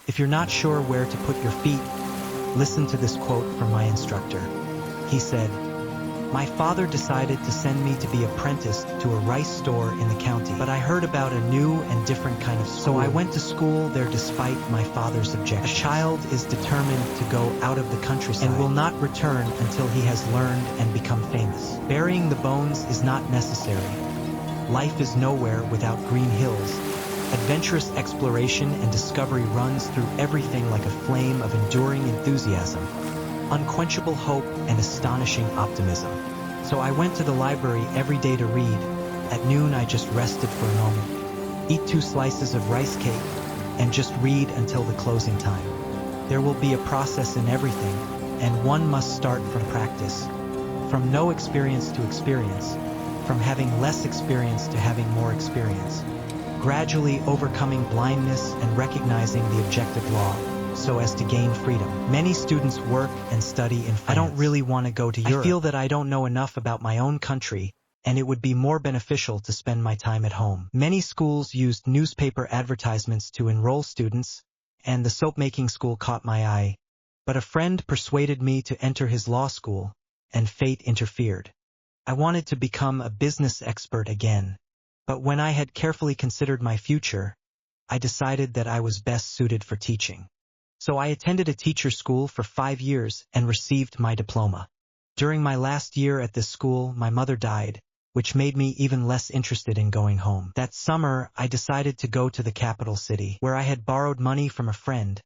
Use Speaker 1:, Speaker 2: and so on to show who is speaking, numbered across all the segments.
Speaker 1: If you're not sure where to put your feet, listen to this quote from my instructor. He said, "My father decided to send me to be apprenticed to a rice store in the county, but I heard about a new and different kind of school. So I went to school there despite my father's objections. A child is determined to go out of the countryside and will not return until he has learned and become famous. Burying the bones is not necessary. Life is nowhere without green hills. Adventurous exploration and discovery runs through everything like a flame of enduring enthusiasm, unquenchable hope and astonishing optimism. So I went to the library every day to read. At noon I just rested for a moment, eat 2 slices of rice cake, and just read until the closing time. There will be a process in everything, and one must start from practice. From no experience to experience, from having less experience to having more experience. Gradually overcoming blindness and recognizing the objective law, so as to gain freedom. Many students work and study in France. I don't really want to go to Europe. I feel that I don't know enough about my own country, and it would be more beneficial to spend my time at home. Many schools used newspaper advertisements to enroll students, and the soap-making school caught my eye. But a friend persuaded me to enter his law school, and fate interfered. I wanted to become a business expert again. But when I had carefully considered my future, I decided that I was best suited for teaching. So I attended a teacher's school for 5 years and received my diploma. During my last year at this school, my mother died, which made me even less interested in going home. That summer, I decided to go to the capital city, where I had borrowed money from a friend,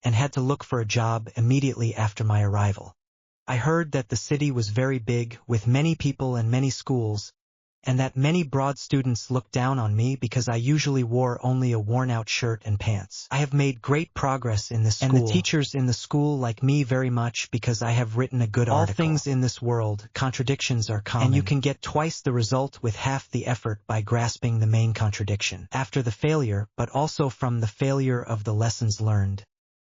Speaker 1: and had to look for a job immediately after my arrival. I heard that the city was very big, with many people and many schools, and that many broad students looked down on me because I usually wore only a worn-out shirt and pants. I have made great progress in this school, and the teachers in the school like me very much because I have written a good article. All things in this world, contradictions are common, and you can get twice the result with half the effort by grasping the main contradiction. After the failure, but also from the failure of the lessons learned,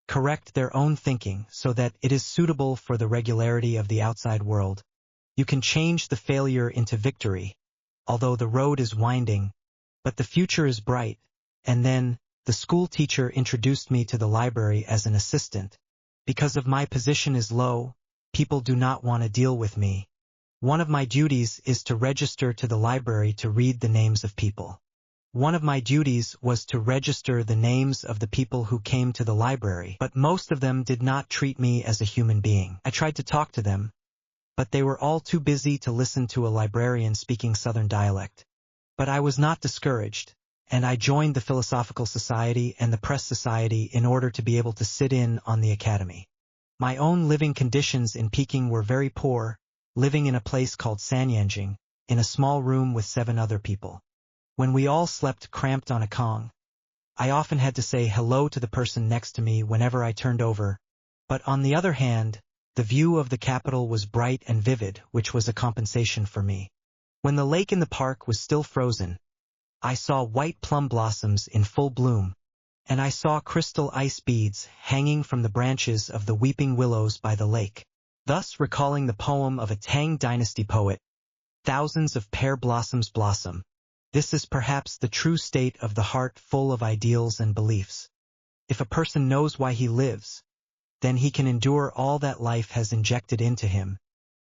Speaker 1: correct their own thinking so that it is suitable for the regularity of the outside world. You can change the failure into victory, although the road is winding, but the future is bright. And then, the school teacher introduced me to the library as an assistant. Because of my position is low, people do not want to deal with me. One of my duties is to register to the library to read the names of people. One of my duties was to register the names of the people who came to the library, but most of them did not treat me as a human being. I tried to talk to them, but they were all too busy to listen to a librarian speaking Southern dialect. But I was not discouraged, and I joined the Philosophical Society and the Press Society in order to be able to sit in on the academy. My own living conditions in Peking were very poor, living in a place called Sanyanjing, in a small room with 7 other people. When we all slept cramped on a kong, I often had to say hello to the person next to me whenever I turned over, but on the other hand, the view of the capital was bright and vivid, which was a compensation for me. When the lake in the park was still frozen, I saw white plum blossoms in full bloom, and I saw crystal ice beads hanging from the branches of the weeping willows by the lake, thus recalling the poem of a Tang dynasty poet, "Thousands of pear blossoms blossom." This is perhaps the true state of the heart full of ideals and beliefs. If a person knows why he lives, then he can endure all that life has injected into him,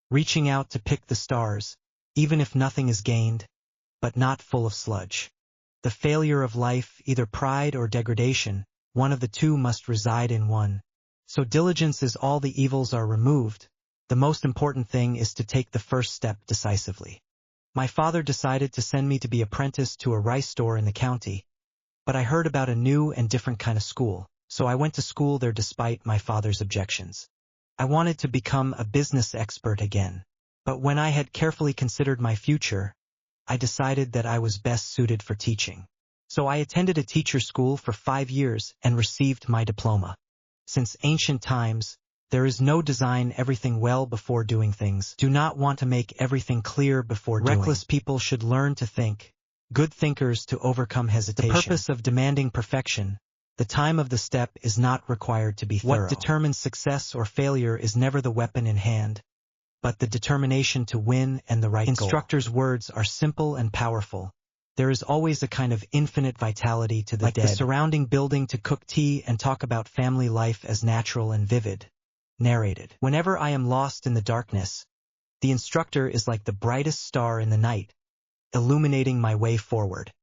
Speaker 1: reaching out to pick the stars, even if nothing is gained, but not full of sludge. The failure of life, either pride or degradation, one of the two must reside in one. So diligence is all the evils are removed. The most important thing is to take the first step decisively. My father decided to send me to be apprenticed to a rice store in the county, but I heard about a new and different kind of school. So I went to school there despite my father's objections. I wanted to become a business expert again. But when I had carefully considered my future, I decided that I was best suited for teaching. So I attended a teacher's school for 5 years and received my diploma. Since ancient times, there is no design everything well before doing things. Do not want to make everything clear before doing. Reckless people should learn to think. Good thinkers to overcome hesitation. The purpose of demanding perfection, the time of the step is not required to be thorough. What determines success or failure is never the weapon in hand, but the determination to win and the right goal. Instructors' words are simple and powerful. There is always a kind of infinite vitality to the dead, the surrounding building to cook tea and talk about family life as natural and vivid. Narrated. Whenever I am lost in the darkness, the instructor is like the brightest star in the night, illuminating my way forward.